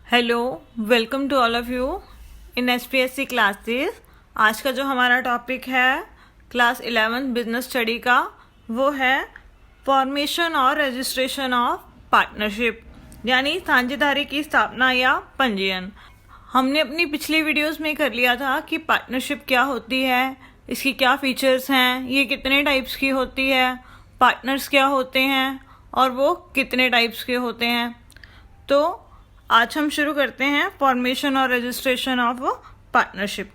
Hello, welcome to all of you in SPSC classes. आज का जो हमारा टॉपिक है क्लास 11 बिजनेस स्टडी का, वो है फॉर्मेशन और रजिस्ट्रेशन ऑफ पार्टनरशिप, यानी साझेदारी की स्थापना या पंजीयन। हमने अपनी पिछली वीडियोस में कर लिया था कि पार्टनरशिप क्या होती है, इसकी क्या फीचर्स हैं, ये कितने टाइप्स की होती है, पार्टनर्स क्या होते हैं और वो कितने टाइप्स के होते हैं। तो आज हम शुरू करते हैं फॉर्मेशन और रजिस्ट्रेशन ऑफ पार्टनरशिप।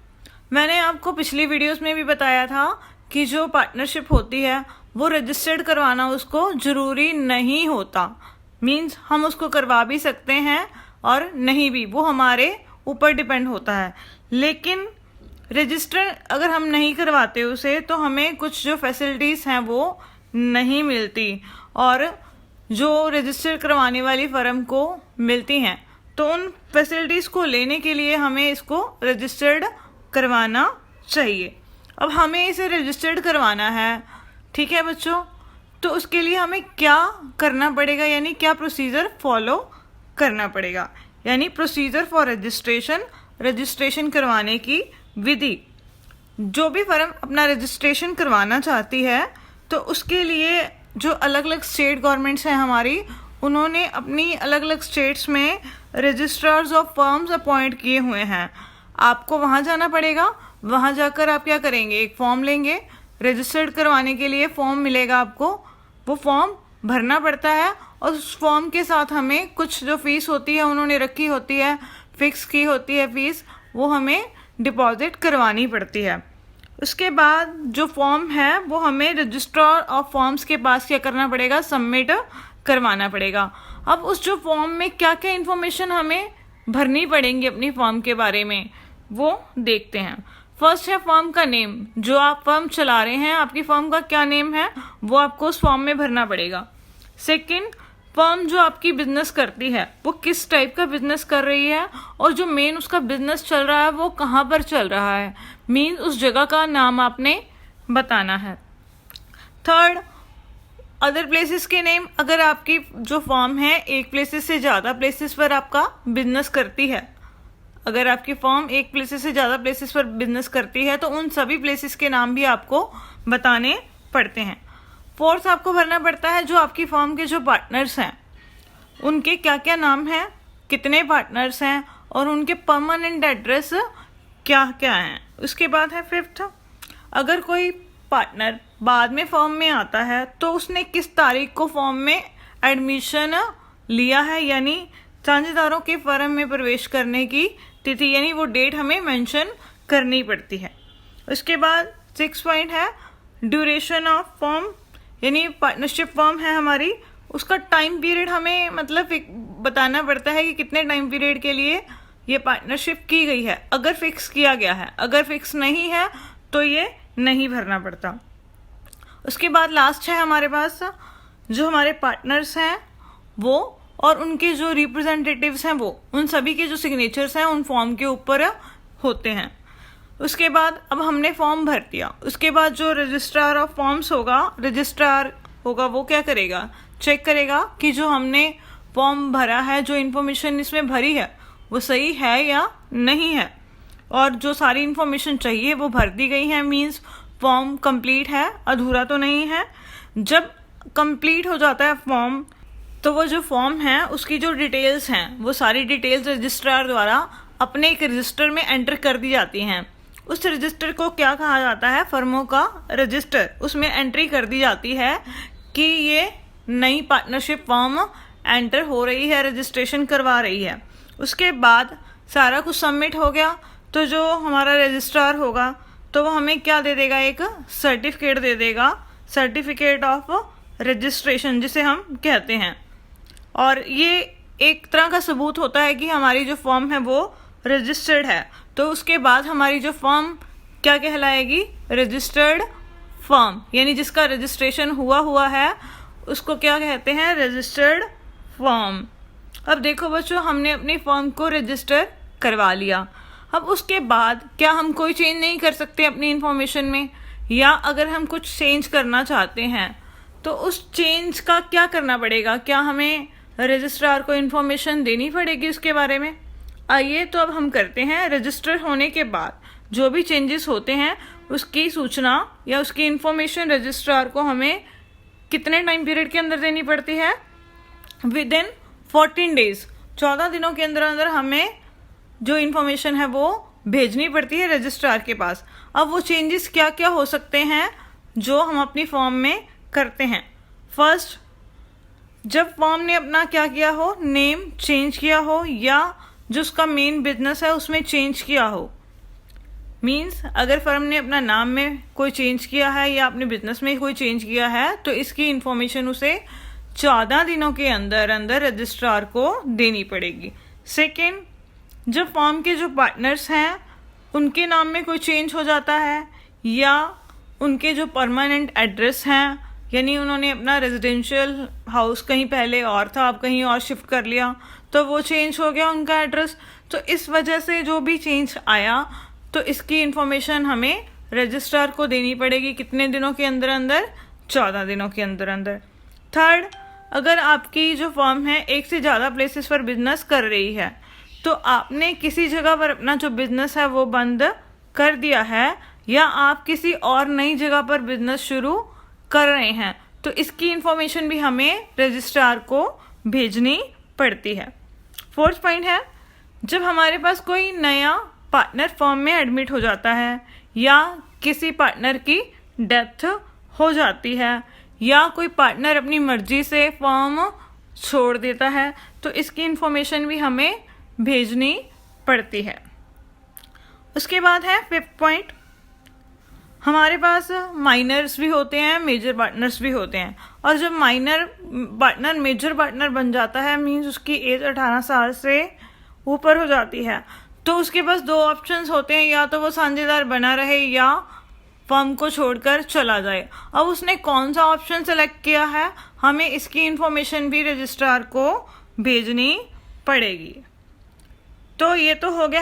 मैंने आपको पिछली वीडियोस में भी बताया था कि जो पार्टनरशिप होती है वो रजिस्टर्ड करवाना उसको ज़रूरी नहीं होता। मींस हम उसको करवा भी सकते हैं और नहीं भी, वो हमारे ऊपर डिपेंड होता है। लेकिन रजिस्टर अगर हम नहीं करवाते उसे तो हमें कुछ जो फैसिलिटीज़ हैं वो नहीं मिलती, और जो रजिस्टर करवाने वाली फर्म को मिलती हैं, तो उन फैसिलिटीज़ को लेने के लिए हमें इसको रजिस्टर्ड करवाना चाहिए। अब हमें इसे रजिस्टर्ड करवाना है, ठीक है बच्चों, तो उसके लिए हमें क्या करना पड़ेगा, यानी क्या प्रोसीजर फॉलो करना पड़ेगा, यानी प्रोसीजर फॉर रजिस्ट्रेशन करवाने की विधि। जो भी फर्म अपना रजिस्ट्रेशन करवाना चाहती है तो उसके लिए जो अलग अलग स्टेट गवर्नमेंट्स हैं हमारी, उन्होंने अपनी अलग अलग स्टेट्स में रजिस्ट्रार्स ऑफ फर्म्स अपॉइंट किए हुए हैं। आपको वहाँ जाना पड़ेगा, वहाँ जाकर आप क्या करेंगे, एक फॉर्म लेंगे, रजिस्टर्ड करवाने के लिए फॉर्म मिलेगा आपको, वो फॉर्म भरना पड़ता है और उस फॉर्म के साथ हमें कुछ जो फीस होती है उन्होंने रखी होती है, फिक्स की होती है फीस, वो हमें डिपॉजिट करवानी पड़ती है। उसके बाद जो फॉर्म है वो हमें रजिस्ट्रार ऑफ फॉर्म्स के पास क्या करना पड़ेगा, सबमिट करवाना पड़ेगा। अब उस जो फॉर्म में क्या क्या इन्फॉर्मेशन हमें भरनी पड़ेंगी अपनी फॉर्म के बारे में, वो देखते हैं। फर्स्ट है फॉर्म का नेम। जो आप फॉर्म चला रहे हैं, आपकी फॉर्म का क्या नेम है, वो आपको उस फॉर्म में भरना पड़ेगा। सेकंड, फर्म जो आपकी बिजनेस करती है वो किस टाइप का बिजनेस कर रही है, और जो मेन उसका बिजनेस चल रहा है वो कहाँ पर चल रहा है, मीन्स उस जगह का नाम आपने बताना है। थर्ड, अदर प्लेसेस के नेम। अगर आपकी जो फर्म है एक प्लेसेस से ज़्यादा प्लेसेस पर आपका बिजनेस करती है, अगर आपकी फर्म एक प्लेसेस से ज़्यादा प्लेसेस पर बिजनेस करती है तो उन सभी प्लेसेस के नाम भी आपको बताने पड़ते हैं। फोर्थ, आपको भरना पड़ता है जो आपकी फर्म के जो पार्टनर्स हैं उनके क्या क्या नाम हैं, कितने पार्टनर्स हैं और उनके परमानेंट एड्रेस क्या क्या हैं। उसके बाद है फिफ्थ, अगर कोई पार्टनर बाद में फर्म में आता है तो उसने किस तारीख को फर्म में एडमिशन लिया है, यानी साझेदारों के फर्म में प्रवेश करने की तिथि, यानी वो डेट हमें मेंशन करनी पड़ती है। उसके बाद 6 पॉइंट है ड्यूरेशन ऑफ फर्म, यानी पार्टनरशिप फर्म है हमारी, उसका टाइम पीरियड हमें मतलब बताना पड़ता है कि कितने टाइम पीरियड के लिए ये पार्टनरशिप की गई है, अगर फिक्स किया गया है। अगर फिक्स नहीं है तो ये नहीं भरना पड़ता। उसके बाद लास्ट है हमारे पास जो हमारे पार्टनर्स हैं वो और उनके जो रिप्रेजेंटेटिव्स हैं, वो उन सभी के जो सिग्नेचर्स हैं उन फॉर्म के ऊपर होते हैं। उसके बाद अब हमने फॉर्म भर दिया, उसके बाद जो रजिस्ट्रार ऑफ फॉर्म्स होगा, रजिस्ट्रार होगा, वो क्या करेगा, चेक करेगा कि जो हमने फॉर्म भरा है, जो इन्फॉर्मेशन इसमें भरी है वो सही है या नहीं है, और जो सारी इन्फॉर्मेशन चाहिए वो भर दी गई है, मीन्स फॉर्म कंप्लीट है, अधूरा तो नहीं है। जब कंप्लीट हो जाता है फॉर्म तो वो जो फॉर्म है उसकी जो डिटेल्स हैं वो सारी डिटेल्स रजिस्ट्रार द्वारा अपने एक रजिस्टर में एंटर कर दी जाती हैं। उस रजिस्टर को क्या कहा जाता है, फर्मों का रजिस्टर। उसमें एंट्री कर दी जाती है कि ये नई पार्टनरशिप फर्म एंटर हो रही है, रजिस्ट्रेशन करवा रही है। उसके बाद सारा कुछ सबमिट हो गया तो जो हमारा रजिस्ट्रार होगा तो वो हमें क्या दे देगा, एक सर्टिफिकेट दे देगा, सर्टिफिकेट ऑफ रजिस्ट्रेशन जिसे हम कहते हैं। और ये एक तरह का सबूत होता है कि हमारी जो फर्म है वो रजिस्टर्ड है। तो उसके बाद हमारी जो फर्म क्या कहलाएगी, रजिस्टर्ड फर्म, यानी जिसका रजिस्ट्रेशन हुआ है उसको क्या कहते हैं, रजिस्टर्ड फर्म। अब देखो बच्चों, हमने अपनी फर्म को रजिस्टर करवा लिया। अब उसके बाद क्या हम कोई चेंज नहीं कर सकते अपनी इन्फॉर्मेशन में, या अगर हम कुछ चेंज करना चाहते हैं तो उस चेंज का क्या करना पड़ेगा, क्या हमें रजिस्ट्रार को इन्फॉर्मेशन देनी पड़ेगी उसके बारे में। आइए तो अब हम करते हैं, रजिस्टर होने के बाद जो भी चेंजेस होते हैं उसकी सूचना या उसकी इन्फॉर्मेशन रजिस्ट्रार को हमें कितने टाइम पीरियड के अंदर देनी पड़ती है? विद इन 14 डेज, 14 दिनों के अंदर अंदर हमें जो इन्फॉर्मेशन है वो भेजनी पड़ती है रजिस्ट्रार के पास। अब वो चेंजेस क्या क्या हो सकते हैं जो हम अपनी फॉर्म में करते हैं। फर्स्ट, जब फॉर्म ने अपना क्या किया हो, नेम चेंज किया हो या जो उसका मेन बिजनेस है उसमें चेंज किया हो। मीन्स अगर फर्म ने अपना नाम में कोई चेंज किया है या अपने बिजनेस में कोई चेंज किया है तो इसकी इन्फॉर्मेशन उसे 14 दिनों के अंदर अंदर रजिस्ट्रार को देनी पड़ेगी। सेकेंड, जब फर्म के जो पार्टनर्स हैं उनके नाम में कोई चेंज हो जाता है या उनके जो परमानेंट एड्रेस हैं, यानी उन्होंने अपना रेजिडेंशियल हाउस कहीं पहले और था अब कहीं और शिफ्ट कर लिया तो वो चेंज हो गया उनका एड्रेस, तो इस वजह से जो भी चेंज आया तो इसकी इन्फॉर्मेशन हमें रजिस्ट्रार को देनी पड़ेगी। कितने दिनों के अंदर अंदर? 14 दिनों के अंदर अंदर। थर्ड, अगर आपकी जो फर्म है एक से ज़्यादा प्लेसेस पर बिजनेस कर रही है तो आपने किसी जगह पर अपना जो बिजनेस है वो बंद कर दिया है या आप किसी और नई जगह पर बिजनेस शुरू कर रहे हैं तो इसकी इन्फॉर्मेशन भी हमें रजिस्ट्रार को भेजनी पड़ती है। फोर्थ पॉइंट है, जब हमारे पास कोई नया पार्टनर फर्म में एडमिट हो जाता है या किसी पार्टनर की डेथ हो जाती है या कोई पार्टनर अपनी मर्जी से फर्म छोड़ देता है तो इसकी इन्फॉर्मेशन भी हमें भेजनी पड़ती है। उसके बाद है फिफ्थ पॉइंट, हमारे पास माइनर्स भी होते हैं, मेजर पार्टनर्स भी होते हैं, और जब माइनर पार्टनर मेजर पार्टनर बन जाता है मीन्स उसकी एज 18 साल से ऊपर हो जाती है तो उसके पास दो ऑप्शंस होते हैं, या तो वो साझेदार बना रहे या फर्म को छोड़कर चला जाए। अब उसने कौन सा ऑप्शन सेलेक्ट किया है हमें इसकी इन्फॉर्मेशन भी रजिस्ट्रार को भेजनी पड़ेगी। तो ये तो हो गया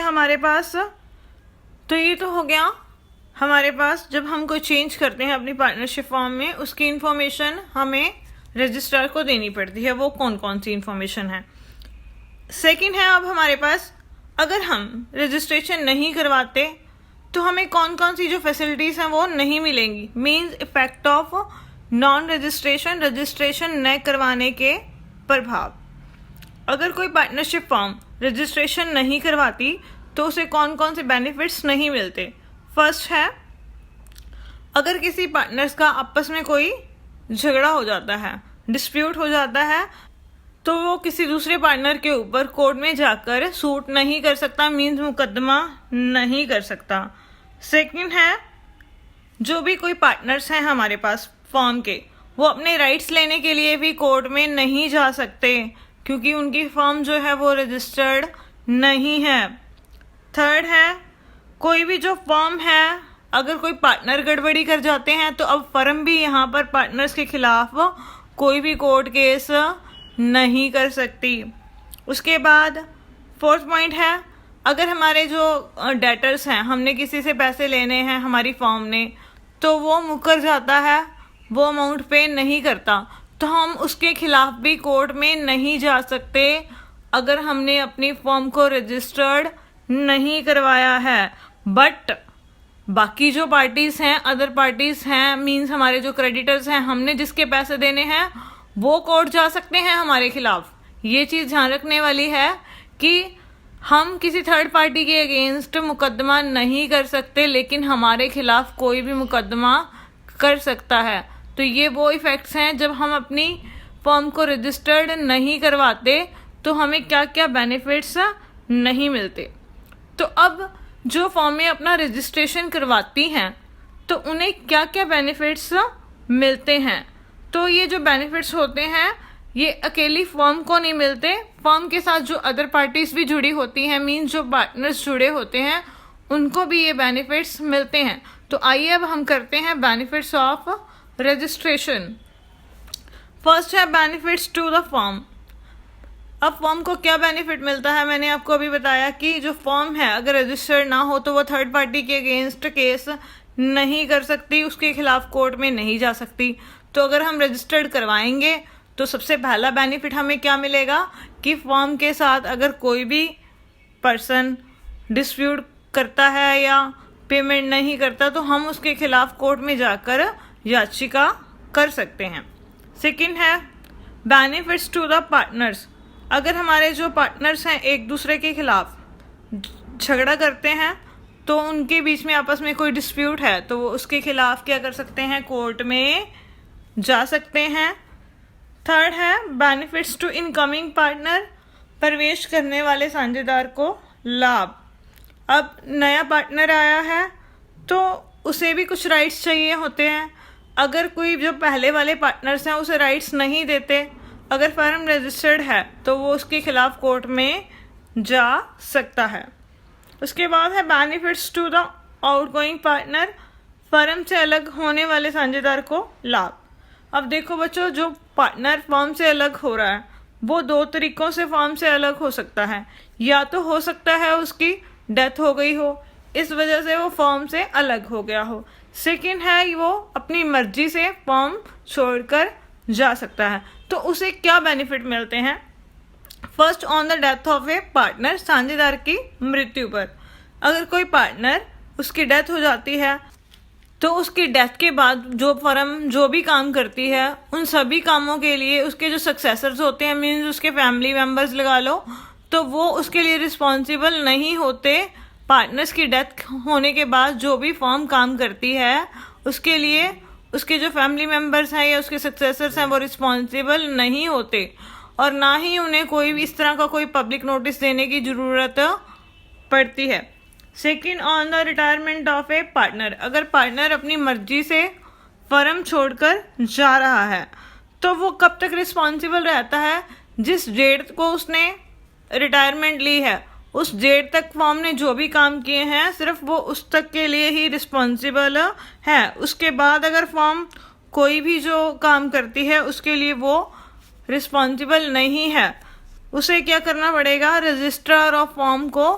हमारे पास जब हम कोई चेंज करते हैं अपनी पार्टनरशिप फॉर्म में उसकी इन्फॉर्मेशन हमें रजिस्ट्रार को देनी पड़ती है। वो कौन कौन सी इन्फॉर्मेशन है? सेकंड है, अब हमारे पास अगर हम रजिस्ट्रेशन नहीं करवाते तो हमें कौन कौन सी जो फैसिलिटीज़ हैं वो नहीं मिलेंगी। Means effect of non registration, registration न करवाने के प्रभाव। अगर कोई पार्टनरशिप फॉर्म रजिस्ट्रेशन नहीं करवाती तो उसे कौन कौन से बेनिफिट्स नहीं मिलते। फर्स्ट है, अगर किसी पार्टनर्स का आपस में कोई झगड़ा हो जाता है, डिस्प्यूट हो जाता है तो वो किसी दूसरे पार्टनर के ऊपर कोर्ट में जाकर सूट नहीं कर सकता, मीन्स मुकदमा नहीं कर सकता। सेकंड है, जो भी कोई पार्टनर्स हैं हमारे पास फॉर्म के वो अपने राइट्स लेने के लिए भी कोर्ट में नहीं जा सकते क्योंकि उनकी फॉर्म जो है वो रजिस्टर्ड नहीं है। थर्ड है, कोई भी जो फॉर्म है अगर कोई पार्टनर गड़बड़ी कर जाते हैं तो अब फर्म भी यहाँ पर पार्टनर्स के खिलाफ कोई भी कोर्ट केस नहीं कर सकती। उसके बाद फोर्थ पॉइंट है, अगर हमारे जो डेटर्स हैं हमने किसी से पैसे लेने हैं हमारी फॉर्म ने तो वो मुकर जाता है, वो अमाउंट पे नहीं करता तो हम उसके खिलाफ भी कोर्ट में नहीं जा सकते अगर हमने अपनी फॉर्म को रजिस्टर्ड नहीं करवाया है। बट बाकी जो पार्टीज़ हैं, अदर पार्टीज़ हैं, मीन्स हमारे जो क्रेडिटर्स हैं, हमने जिसके पैसे देने हैं वो कोर्ट जा सकते हैं हमारे खिलाफ। ये चीज़ ध्यान रखने वाली है कि हम किसी थर्ड पार्टी के अगेंस्ट मुकदमा नहीं कर सकते लेकिन हमारे खिलाफ कोई भी मुकदमा कर सकता है। तो ये वो इफ़ेक्ट्स हैं जब हम अपनी फॉर्म को रजिस्टर्ड नहीं करवाते तो हमें क्या क्या बेनिफिट्स नहीं मिलते। तो अब जो फॉर्में अपना रजिस्ट्रेशन करवाती हैं तो उन्हें क्या क्या बेनिफिट्स मिलते हैं। तो ये जो बेनिफिट्स होते हैं ये अकेली फॉर्म को नहीं मिलते, फॉर्म के साथ जो अदर पार्टीज भी जुड़ी होती हैं, मीन्स जो पार्टनर्स जुड़े होते हैं उनको भी ये बेनिफिट्स मिलते हैं। तो आइए अब हम करते हैं बेनिफिट्स ऑफ रजिस्ट्रेशन। फर्स्ट है बेनिफिट्स टू द फॉर्म। अब फॉर्म को क्या बेनिफिट मिलता है, मैंने आपको अभी बताया कि जो फॉर्म है अगर रजिस्टर्ड ना हो तो वो थर्ड पार्टी के अगेंस्ट केस नहीं कर सकती, उसके खिलाफ कोर्ट में नहीं जा सकती। तो अगर हम रजिस्टर्ड करवाएंगे तो सबसे पहला बेनिफिट हमें क्या मिलेगा कि फर्म के साथ अगर कोई भी पर्सन डिस्प्यूट करता है या पेमेंट नहीं करता तो हम उसके खिलाफ कोर्ट में जाकर याचिका कर सकते हैं। सेकंड है बेनिफिट्स टू द पार्टनर्स। अगर हमारे जो पार्टनर्स हैं एक दूसरे के खिलाफ झगड़ा करते हैं तो उनके बीच में आपस में कोई डिस्प्यूट है तो वो उसके खिलाफ क्या कर सकते हैं, कोर्ट में जा सकते हैं। थर्ड है बेनिफिट्स टू इनकमिंग पार्टनर। प्रवेश करने वाले साझेदार को लाभ। अब नया पार्टनर आया है तो उसे भी कुछ राइट्स चाहिए होते हैं। अगर कोई जो पहले वाले पार्टनर्स हैं उसे राइट्स नहीं देते, अगर फर्म रजिस्टर्ड है तो वो उसके खिलाफ कोर्ट में जा सकता है। उसके बाद है benefits to the outgoing partner. Firm से अलग होने वाले साझेदार को लाभ। अब देखो बच्चों, जो पार्टनर फर्म से अलग हो रहा है वो दो तरीकों से फर्म से अलग हो सकता है। या तो हो सकता है उसकी डेथ हो गई हो, इस वजह से वो फर्म से अलग हो गया हो। सेकंड है वो अपनी मर्जी से फर्म छोड़कर जा सकता है। तो उसे क्या बेनिफिट मिलते हैं? First, on the death of A partner, साझेदार की मृत्यु पर। अगर कोई पार्टनर उसकी डेथ हो जाती है तो उसकी डेथ के बाद जो फर्म जो भी काम करती है उन सभी कामों के लिए उसके जो सक्सेसर्स होते हैं, मीन्स उसके फैमिली मेम्बर्स लगा लो, तो वो उसके लिए रिस्पॉन्सिबल नहीं होते। पार्टनर्स की डेथ होने के बाद जो भी फर्म काम करती है उसके लिए उसके जो फैमिली मेम्बर्स हैं या उसके सक्सेसर्स हैं वो रिस्पॉन्सिबल नहीं होते और ना ही उन्हें कोई भी इस तरह का कोई पब्लिक नोटिस देने की ज़रूरत पड़ती है। Second, on the retirement of A partner. अगर पार्टनर अपनी मर्जी से फर्म छोड़कर जा रहा है तो वो कब तक रिस्पॉन्सिबल रहता है? जिस डेट को उसने रिटायरमेंट ली है उस डेट तक फर्म ने जो भी काम किए हैं सिर्फ वो उस तक के लिए ही रिस्पॉन्सिबल है। उसके बाद अगर फर्म कोई भी जो काम करती है उसके लिए वो रिस्पॉन्सिबल नहीं है। उसे क्या करना पड़ेगा? रजिस्ट्रार ऑफ फर्म को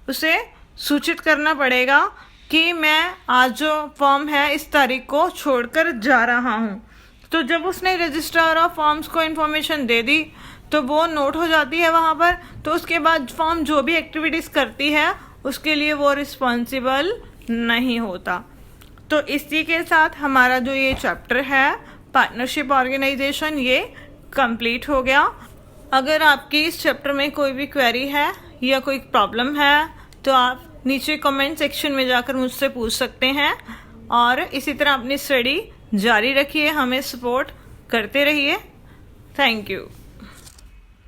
उसे सूचित करना पड़ेगा कि मैं आज जो फर्म है इस तारीख को छोड़कर जा रहा हूँ। तो जब उसने रजिस्ट्रार ऑफ फर्म्स को इन्फॉर्मेशन दे दी तो वो नोट हो जाती है वहाँ पर। तो उसके बाद फर्म जो भी एक्टिविटीज़ करती है उसके लिए वो रिस्पॉन्सिबल नहीं होता। तो इसी के साथ हमारा जो ये चैप्टर है पार्टनरशिप ऑर्गेनाइजेशन ये कंप्लीट हो गया। अगर आपकी इस चैप्टर में कोई भी क्वेरी है या कोई प्रॉब्लम है तो आप नीचे कमेंट सेक्शन में जाकर मुझसे पूछ सकते हैं और इसी तरह अपनी स्टडी जारी रखिए, हमें सपोर्ट करते रहिए। Thank you.